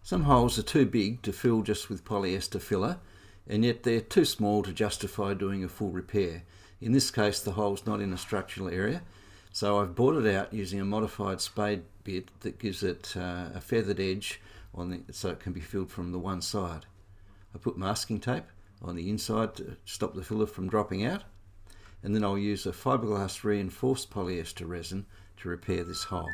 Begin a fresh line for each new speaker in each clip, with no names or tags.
Some holes are too big to fill just with polyester filler, and yet they're too small to justify doing a full repair. In this case, the hole's not in a structural area, so I've bored it out using a modified spade bit that gives it a feathered edge so it can be filled from the one side. I put masking tape on the inside to stop the filler from dropping out, and then I'll use a fiberglass reinforced polyester resin to repair this hole.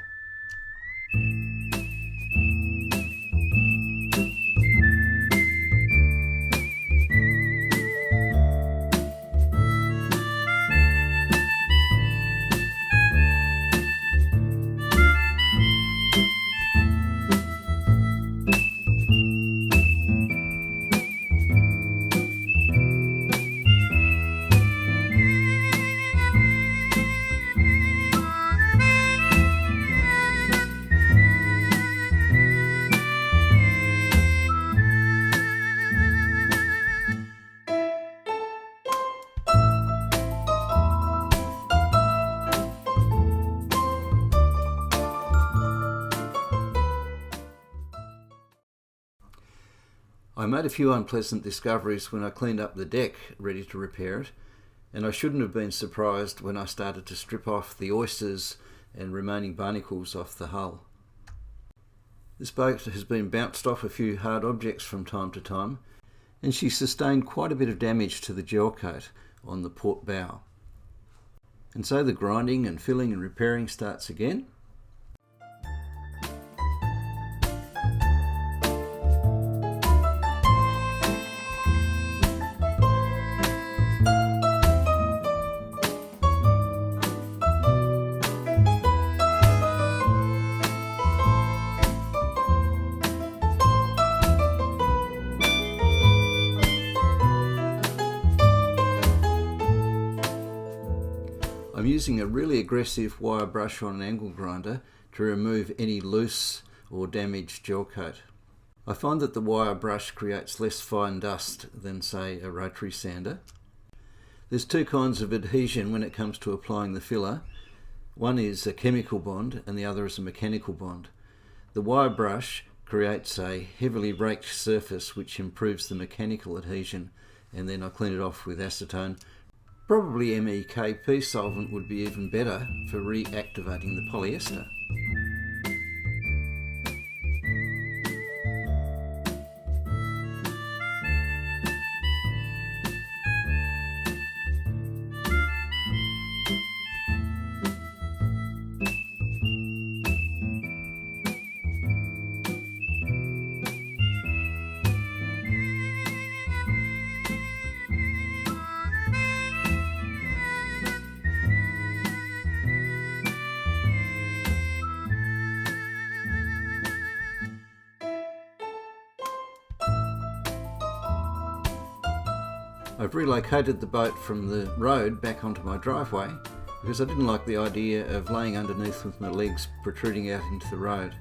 I made a few unpleasant discoveries when I cleaned up the deck ready to repair it, and I shouldn't have been surprised when I started to strip off the oysters and remaining barnacles off the hull. This boat has been bounced off a few hard objects from time to time, and she sustained quite a bit of damage to the gel coat on the port bow. And so the grinding and filling and repairing starts again. I'm using a really aggressive wire brush on an angle grinder to remove any loose or damaged gel coat. I find that the wire brush creates less fine dust than, say, a rotary sander. There's two kinds of adhesion when it comes to applying the filler. One is a chemical bond and the other is a mechanical bond. The wire brush creates a heavily raked surface which improves the mechanical adhesion, and then I clean it off with acetone. Probably MEKP solvent would be even better for reactivating the polyester. I've relocated the boat from the road back onto my driveway because I didn't like the idea of laying underneath with my legs protruding out into the road.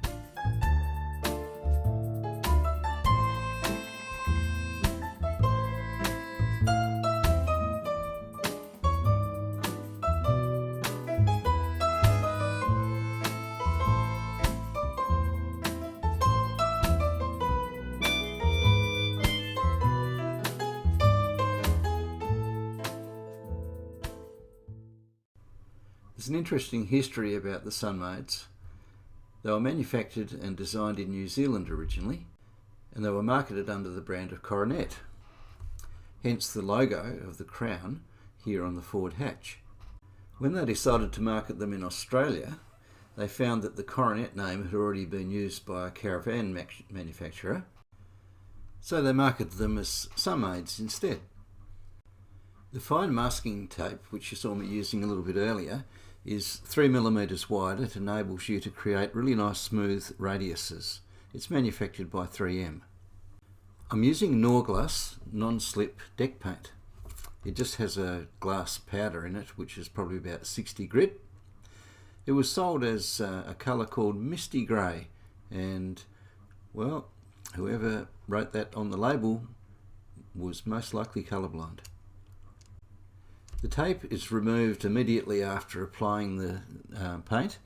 There's an interesting history about the Sunmaids. They were manufactured and designed in New Zealand originally, and they were marketed under the brand of Coronet, hence the logo of the crown here on the forward hatch. When they decided to market them in Australia, they found that the Coronet name had already been used by a caravan manufacturer, so they marketed them as Sunmaids instead. The fine masking tape, which you saw me using a little bit earlier, is 3mm wide. It enables you to create really nice smooth radiuses. It's manufactured by 3M. I'm using Norglass non-slip deck paint. It just has a glass powder in it, which is probably about 60 grit. It was sold as a colour called Misty Grey, and well, whoever wrote that on the label was most likely colourblind. The tape is removed immediately after applying the paint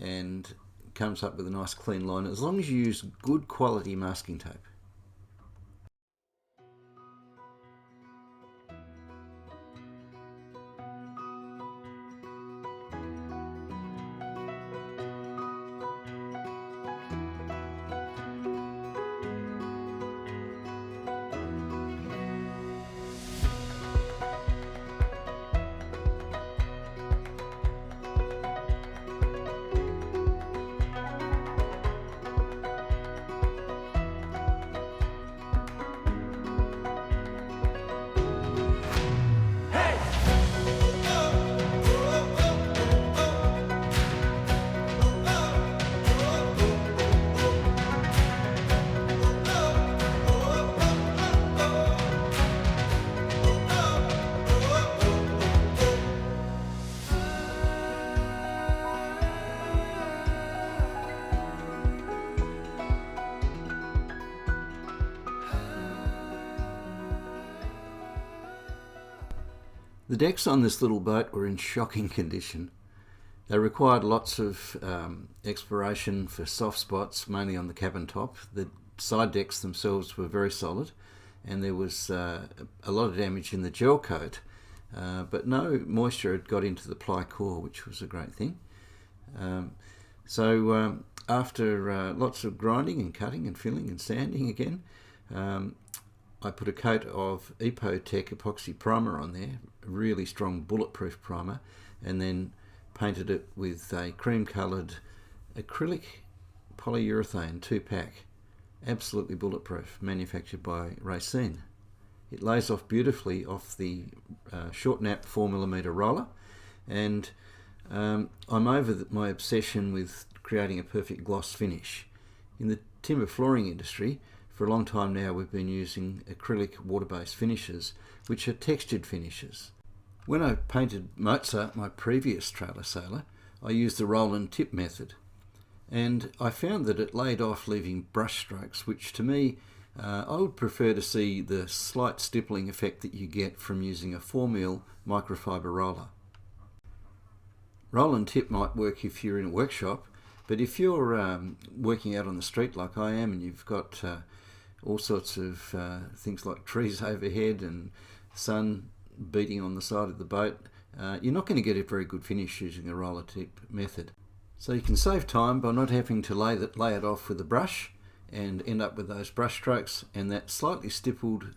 and comes up with a nice clean line, as long as you use good quality masking tape. The decks on this little boat were in shocking condition. They required lots of exploration for soft spots, mainly on the cabin top. The side decks themselves were very solid, and there was a lot of damage in the gel coat, but no moisture had got into the ply core, which was a great thing. So after lots of grinding and cutting and filling and sanding again, I put a coat of Epotech epoxy primer on there, a really strong bulletproof primer, and then painted it with a cream coloured acrylic polyurethane 2-pack, absolutely bulletproof, manufactured by Racine. It lays off beautifully off the short nap 4mm roller, and I'm over my obsession with creating a perfect gloss finish. In the timber flooring industry, for a long time now, we've been using acrylic water-based finishes, which are textured finishes. When I painted Mozart, my previous trailer sailor, I used the roll and tip method, and I found that it laid off, leaving brush strokes, which to me, I would prefer to see the slight stippling effect that you get from using a 4mm microfiber roller. Roll and tip might work if you're in a workshop, but if you're working out on the street like I am, and you've got all sorts of things like trees overhead and sun beating on the side of the boat, you're not going to get a very good finish using a roller tip method. So you can save time by not having to lay it off with a brush and end up with those brush strokes, and that slightly stippled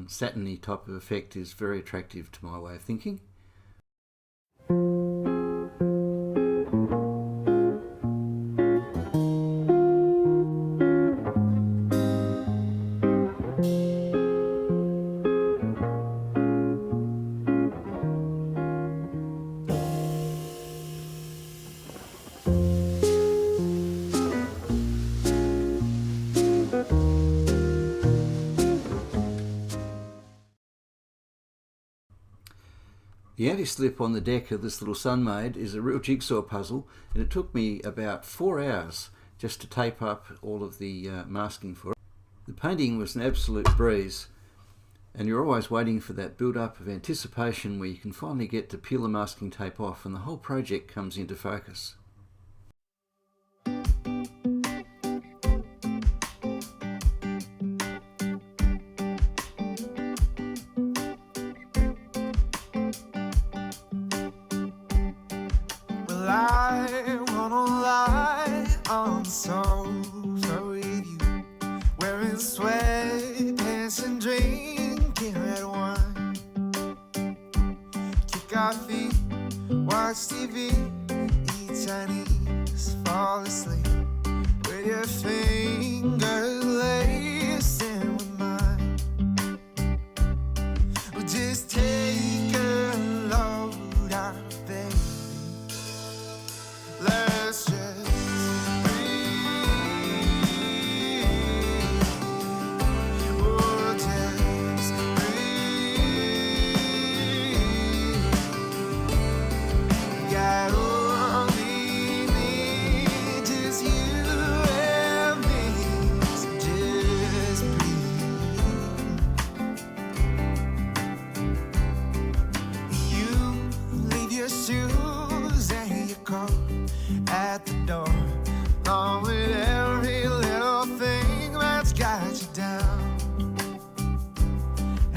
satiny type of effect is very attractive to my way of thinking. The anti-slip on the deck of this little Sunmaid is a real jigsaw puzzle, and it took me about 4 hours just to tape up all of the masking for it. The painting was an absolute breeze, and you're always waiting for that build-up of anticipation where you can finally get to peel the masking tape off and the whole project comes into focus.
I wanna lie on the sofa with you, wearing sweatpants and drinking red wine. Kick our feet, watch TV, eat Chinese, fall asleep with your fingers lacing with mine. We'll just take a load out, baby. Let's just breathe.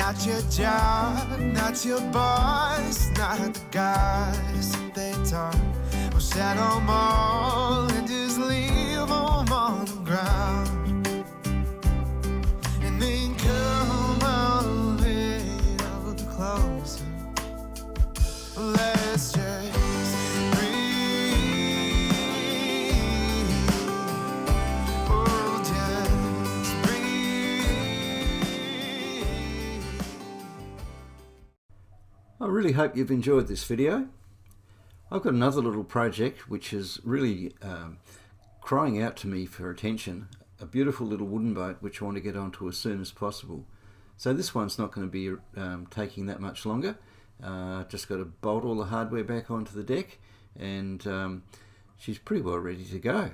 Not your job, not your boss, not the guys that they taught. We'll settle them all and just leave them on the ground. And then come a little closer. Let's just breathe. Oh, just breathe.
I really hope you've enjoyed this video. I've got another little project which is really crying out to me for attention. A beautiful little wooden boat which I want to get onto as soon as possible. So this one's not going to be taking that much longer. Just got to bolt all the hardware back onto the deck, and she's pretty well ready to go.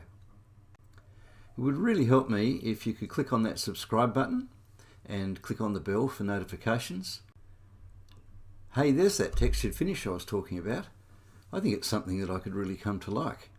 It would really help me if you could click on that subscribe button and click on the bell for notifications. Hey, there's that textured finish I was talking about. I think it's something that I could really come to like.